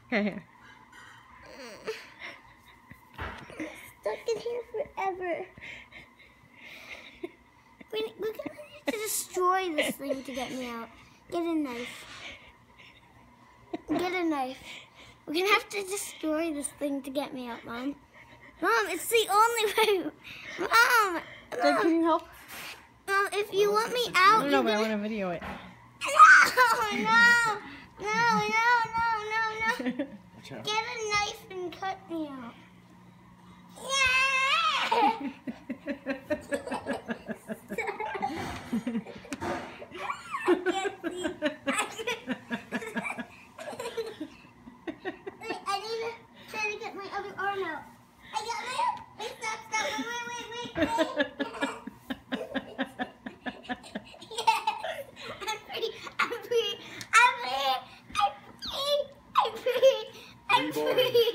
Here. Stuck in here forever. We're gonna need to destroy this thing to get me out. Get a knife. Get a knife. We're gonna have to destroy this thing to get me out, Mom. Mom, it's the only way. Mom! Dad, can you help? Mom, if you want me out, No, but I want to video it. No. Get a knife and cut me out. I need to try to get my other arm out. I got my Wait, stop. Wait. I'm free.